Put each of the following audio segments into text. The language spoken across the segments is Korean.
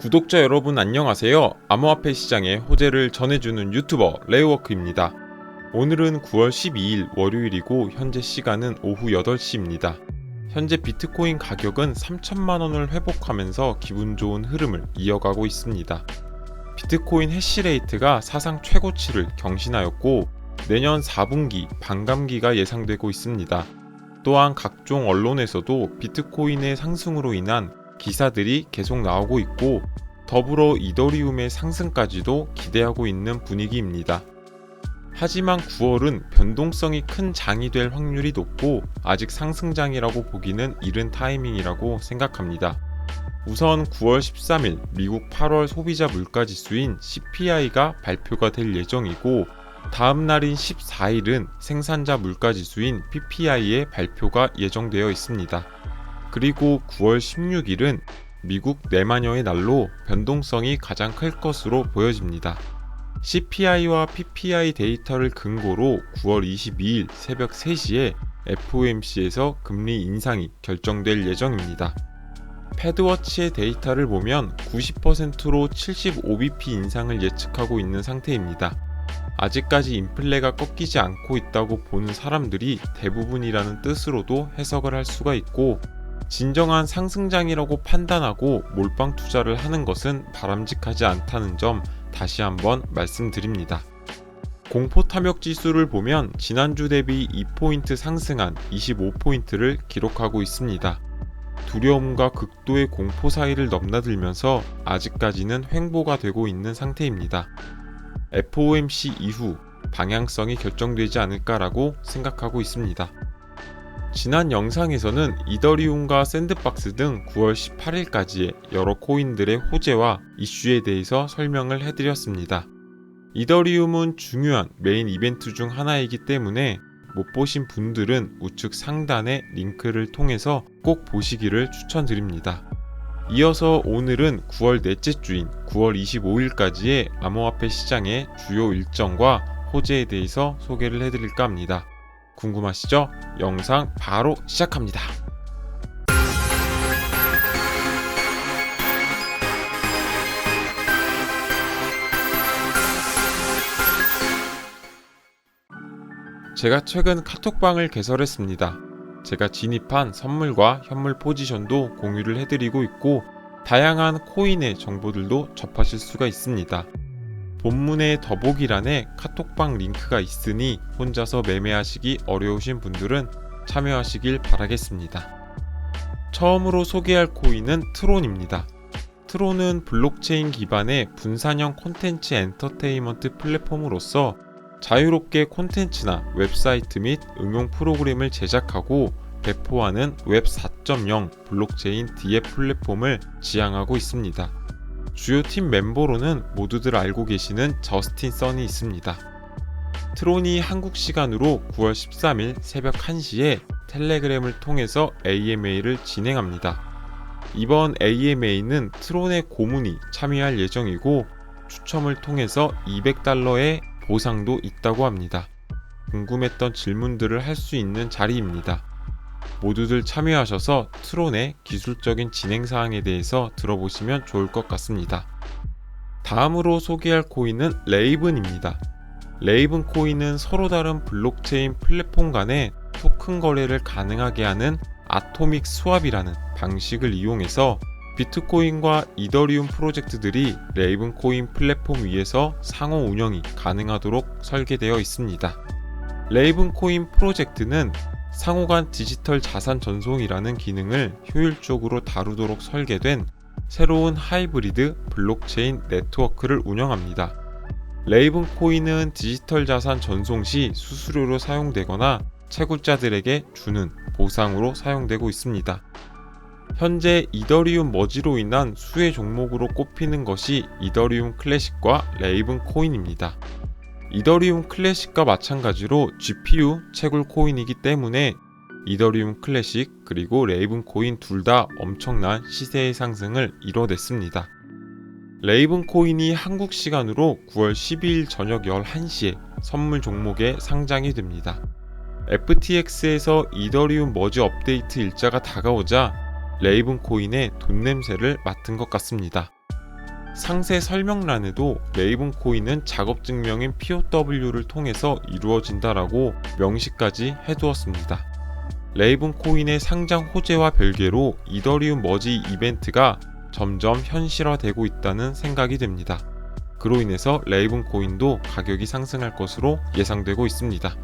구독자 여러분 안녕하세요. 암호화폐 시장의 호재를 전해주는 유튜버 레이워크입니다. 오늘은 9월 12일 월요일이고 현재 시간은 오후 8시입니다. 현재 비트코인 가격은 3천만원을 회복하면서 기분 좋은 흐름을 이어가고 있습니다. 비트코인 해시레이트가 사상 최고치를 경신하였고 내년 4분기 반감기가 예상되고 있습니다. 또한 각종 언론에서도 비트코인의 상승으로 인한 기사들이 계속 나오고 있고 더불어 이더리움의 상승까지도 기대하고 있는 분위기입니다. 하지만 9월은 변동성이 큰 장이 될 확률이 높고 아직 상승장이라고 보기는 이른 타이밍이라고 생각합니다. 우선 9월 13일 미국 8월 소비자 물가지수인 CPI가 발표가 될 예정이고 다음 날인 14일은 생산자 물가지수인 PPI의 발표가 예정되어 있습니다. 그리고 9월 16일은 미국 내마녀의 날로 변동성이 가장 클 것으로 보여집니다. CPI와 PPI 데이터를 근거로 9월 22일 새벽 3시에 FOMC에서 금리 인상이 결정될 예정입니다. 패드워치의 데이터를 보면 90%로 75bp 인상을 예측하고 있는 상태입니다. 아직까지 인플레가 꺾이지 않고 있다고 보는 사람들이 대부분이라는 뜻으로도 해석을 할 수가 있고 진정한 상승장이라고 판단하고 몰빵 투자를 하는 것은 바람직하지 않다는 점 다시 한번 말씀드립니다. 공포 탐욕 지수를 보면 지난주 대비 2포인트 상승한 25포인트를 기록하고 있습니다. 두려움과 극도의 공포 사이를 넘나들면서 아직까지는 횡보가 되고 있는 상태입니다. FOMC 이후 방향성이 결정되지 않을까라고 생각하고 있습니다. 지난 영상에서는 이더리움과 샌드박스 등 9월 18일까지의 여러 코인들의 호재와 이슈에 대해서 설명을 해드렸습니다. 이더리움은 중요한 메인 이벤트 중 하나이기 때문에 못 보신 분들은 우측 상단의 링크를 통해서 꼭 보시기를 추천드립니다. 이어서 오늘은 9월 넷째 주인 9월 25일까지의 암호화폐 시장의 주요 일정과 호재에 대해서 소개를 해드릴까 합니다. 궁금하시죠? 영상 바로 시작합니다. 제가 최근 카톡방을 개설했습니다. 제가 진입한 선물과 현물 포지션도 공유를 해드리고 있고 다양한 코인의 정보들도 접하실 수가 있습니다. 본문의 더보기란에 카톡방 링크가 있으니 혼자서 매매하시기 어려우신 분들은 참여하시길 바라겠습니다. 처음으로 소개할 코인은 트론입니다. 트론은 블록체인 기반의 분산형 콘텐츠 엔터테인먼트 플랫폼으로서 자유롭게 콘텐츠나 웹사이트 및 응용 프로그램을 제작하고 배포하는 웹 4.0 블록체인 DApp 플랫폼을 지향하고 있습니다. 주요 팀 멤버로는 모두들 알고 계시는 저스틴 선이 있습니다. 트론이 한국 시간으로 9월 13일 새벽 1시에 텔레그램을 통해서 AMA를 진행합니다. 이번 AMA는 트론의 고문이 참여할 예정이고 추첨을 통해서 $200의 보상도 있다고 합니다. 궁금했던 질문들을 할 수 있는 자리입니다. 모두들 참여하셔서 트론의 기술적인 진행사항에 대해서 들어보시면 좋을 것 같습니다. 다음으로 소개할 코인은 레이븐입니다. 레이븐 코인은 서로 다른 블록체인 플랫폼 간의 토큰 거래를 가능하게 하는 아토믹 스왑이라는 방식을 이용해서 비트코인과 이더리움 프로젝트들이 레이븐 코인 플랫폼 위에서 상호 운영이 가능하도록 설계되어 있습니다. 레이븐 코인 프로젝트는 상호간 디지털 자산 전송이라는 기능을 효율적으로 다루도록 설계된 새로운 하이브리드 블록체인 네트워크를 운영합니다. 레이븐 코인은 디지털 자산 전송 시 수수료로 사용되거나 채굴자들에게 주는 보상으로 사용되고 있습니다. 현재 이더리움 머지로 인한 수혜 종목으로 꼽히는 것이 이더리움 클래식과 레이븐 코인입니다. 이더리움 클래식과 마찬가지로 GPU 채굴 코인이기 때문에 이더리움 클래식 그리고 레이븐 코인 둘 다 엄청난 시세의 상승을 이뤄냈습니다. 레이븐 코인이 한국 시간으로 9월 12일 저녁 11시에 선물 종목에 상장이 됩니다. FTX에서 이더리움 머지 업데이트 일자가 다가오자 레이븐 코인의 돈 냄새를 맡은 것 같습니다. 상세 설명란에도 레이븐 코인은 작업 증명인 POW를 통해서 이루어진다라고 명시까지 해두었습니다. 레이븐 코인의 상장 호재와 별개로 이더리움 머지 이벤트가 점점 현실화되고 있다는 생각이 듭니다. 그로 인해서 레이븐 코인도 가격이 상승할 것으로 예상되고 있습니다.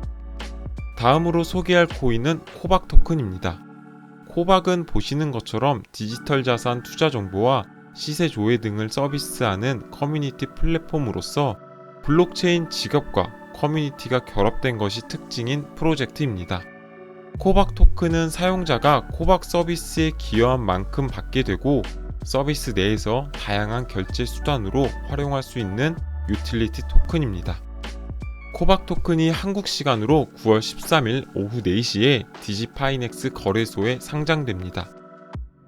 다음으로 소개할 코인은 코박 토큰입니다. 코박은 보시는 것처럼 디지털 자산 투자 정보와 시세 조회 등을 서비스하는 커뮤니티 플랫폼으로서 블록체인 직업과 커뮤니티가 결합된 것이 특징인 프로젝트입니다. 코박 토큰은 사용자가 코박 서비스에 기여한 만큼 받게 되고 서비스 내에서 다양한 결제 수단으로 활용할 수 있는 유틸리티 토큰입니다. 코박 토큰이 한국 시간으로 9월 13일 오후 4시에 디지파이넥스 거래소에 상장됩니다.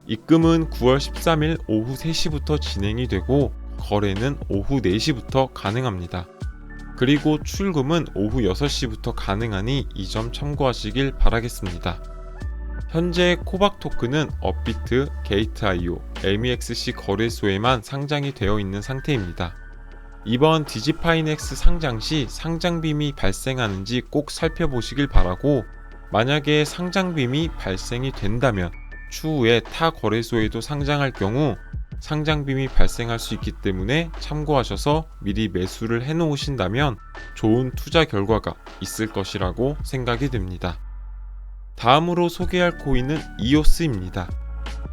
입금은 9월 13일 오후 3시부터 진행이 되고 거래는 오후 4시부터 가능합니다. 그리고 출금은 오후 6시부터 가능하니 이 점 참고하시길 바라겠습니다. 현재 코박 토큰은 업비트, 게이트.io, MEXC 거래소에만 상장이 되어 있는 상태입니다. 이번 디지파이넥스 상장 시 상장빔이 발생하는지 꼭 살펴보시길 바라고, 만약에 상장빔이 발생이 된다면 추후에 타 거래소에도 상장할 경우 상장빔이 발생할 수 있기 때문에 참고하셔서 미리 매수를 해놓으신다면 좋은 투자 결과가 있을 것이라고 생각이 듭니다. 다음으로 소개할 코인은 이오스입니다.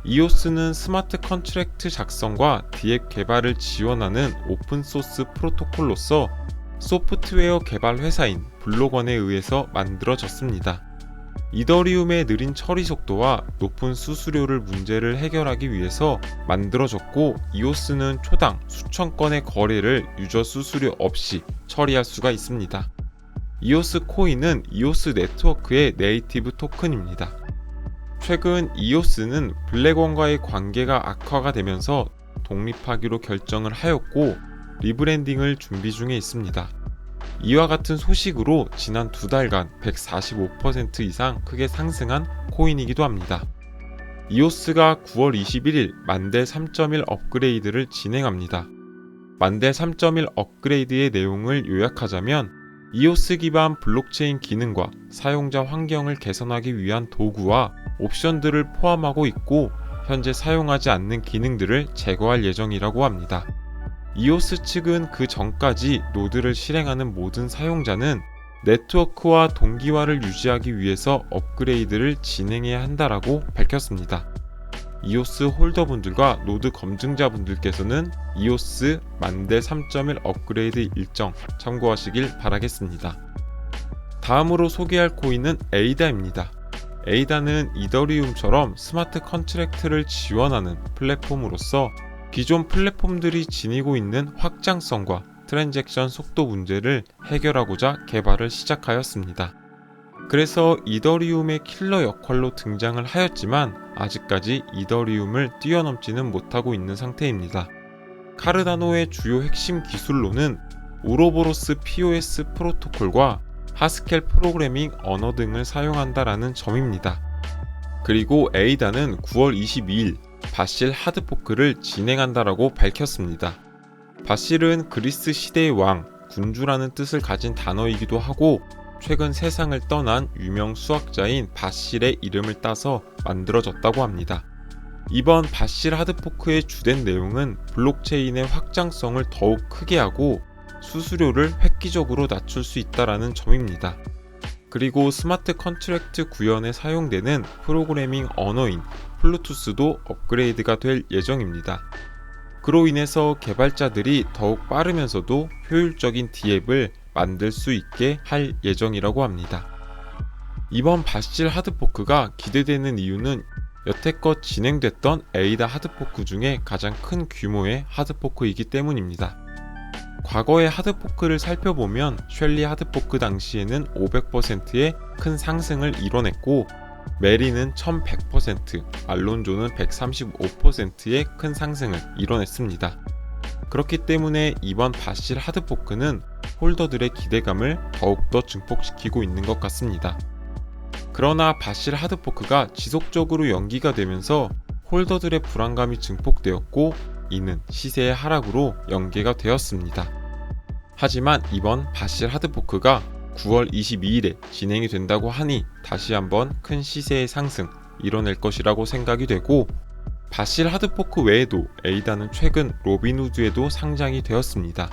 이오스는 스마트 컨트랙트 작성과 디앱 개발을 지원하는 오픈소스 프로토콜로서 소프트웨어 개발 회사인 블록원에 의해서 만들어졌습니다. 이더리움의 느린 처리 속도와 높은 수수료를 문제를 해결하기 위해서 만들어졌고, 이오스는 초당 수천 건의 거래를 유저 수수료 없이 처리할 수가 있습니다. 이오스 코인은 이오스 네트워크의 네이티브 토큰입니다. 최근 이오스는 블랙원과의 관계가 악화가 되면서 독립하기로 결정을 하였고 리브랜딩을 준비 중에 있습니다. 이와 같은 소식으로 지난 2달간 145% 이상 크게 상승한 코인이기도 합니다. 이오스가 9월 21일 만델 3.1 업그레이드를 진행합니다. 만델 3.1 업그레이드의 내용을 요약하자면 이오스 기반 블록체인 기능과 사용자 환경을 개선하기 위한 도구와 옵션들을 포함하고 있고, 현재 사용하지 않는 기능들을 제거할 예정이라고 합니다. 이오스 측은 그 전까지 노드를 실행하는 모든 사용자는 네트워크와 동기화를 유지하기 위해서 업그레이드를 진행해야 한다라고 밝혔습니다. 이오스 홀더분들과 노드 검증자분들께서는 이오스 만델 3.1 업그레이드 일정 참고하시길 바라겠습니다. 다음으로 소개할 코인은 에이다입니다. 에이다는 이더리움처럼 스마트 컨트랙트를 지원하는 플랫폼으로서 기존 플랫폼들이 지니고 있는 확장성과 트랜잭션 속도 문제를 해결하고자 개발을 시작하였습니다. 그래서 이더리움의 킬러 역할로 등장을 하였지만 아직까지 이더리움을 뛰어넘지는 못하고 있는 상태입니다. 카르다노의 주요 핵심 기술로는 우로보로스 POS 프로토콜과 하스켈 프로그래밍 언어 등을 사용한다라는 점입니다. 그리고 에이다는 9월 22일 바실 하드포크를 진행한다라고 밝혔습니다. 바실은 그리스 시대의 왕, 군주라는 뜻을 가진 단어이기도 하고 최근 세상을 떠난 유명 수학자인 바실의 이름을 따서 만들어졌다고 합니다. 이번 바실 하드포크의 주된 내용은 블록체인의 확장성을 더욱 크게 하고 수수료를 획기적으로 낮출 수 있다는 점입니다. 그리고 스마트 컨트랙트 구현에 사용되는 프로그래밍 언어인 플루투스도 업그레이드가 될 예정입니다. 그로 인해서 개발자들이 더욱 빠르면서도 효율적인 디앱을 만들 수 있게 할 예정이라고 합니다. 이번 바실 하드포크가 기대되는 이유는 여태껏 진행됐던 에이다 하드포크 중에 가장 큰 규모의 하드포크이기 때문입니다. 과거의 하드포크를 살펴보면 쉘리 하드포크 당시에는 500%의 큰 상승을 이뤄냈고 메리는 1100%, 알론조는 135%의 큰 상승을 이뤄냈습니다. 그렇기 때문에 이번 바실 하드포크는 홀더들의 기대감을 더욱더 증폭시키고 있는 것 같습니다. 그러나 바실 하드포크가 지속적으로 연기가 되면서 홀더들의 불안감이 증폭되었고 이는 시세의 하락으로 연계가 되었습니다. 하지만 이번 바실 하드포크가 9월 22일에 진행이 된다고 하니 다시 한번 큰 시세의 상승 이뤄낼 것이라고 생각이 되고, 바실 하드포크 외에도 에이다는 최근 로빈후드에도 상장이 되었습니다.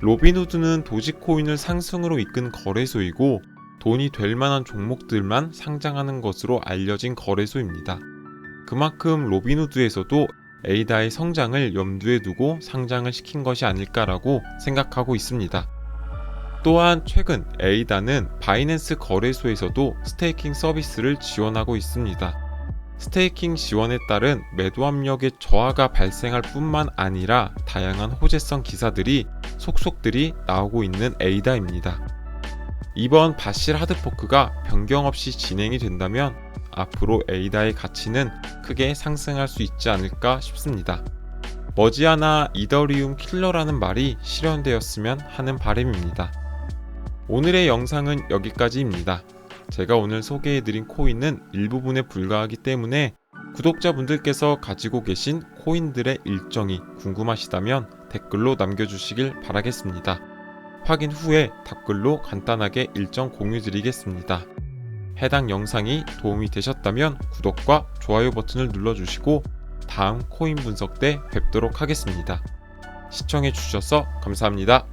로빈후드는 도지코인을 상승으로 이끈 거래소이고 돈이 될 만한 종목들만 상장하는 것으로 알려진 거래소입니다. 그만큼 로빈후드에서도 에이다의 성장을 염두에 두고 상장을 시킨 것이 아닐까라고 생각하고 있습니다. 또한 최근 에이다는 바이낸스 거래소에서도 스테이킹 서비스를 지원하고 있습니다. 스테이킹 지원에 따른 매도 압력의 저하가 발생할 뿐만 아니라 다양한 호재성 기사들이 속속들이 나오고 있는 에이다입니다. 이번 바실 하드포크가 변경 없이 진행이 된다면 앞으로 에이다의 가치는 크게 상승할 수 있지 않을까 싶습니다. 머지않아 이더리움 킬러라는 말이 실현되었으면 하는 바람입니다. 오늘의 영상은 여기까지입니다. 제가 오늘 소개해드린 코인은 일부분에 불과하기 때문에 구독자분들께서 가지고 계신 코인들의 일정이 궁금하시다면 댓글로 남겨주시길 바라겠습니다. 확인 후에 답글로 간단하게 일정 공유드리겠습니다. 해당 영상이 도움이 되셨다면 구독과 좋아요 버튼을 눌러주시고 다음 코인 분석 때 뵙도록 하겠습니다. 시청해주셔서 감사합니다.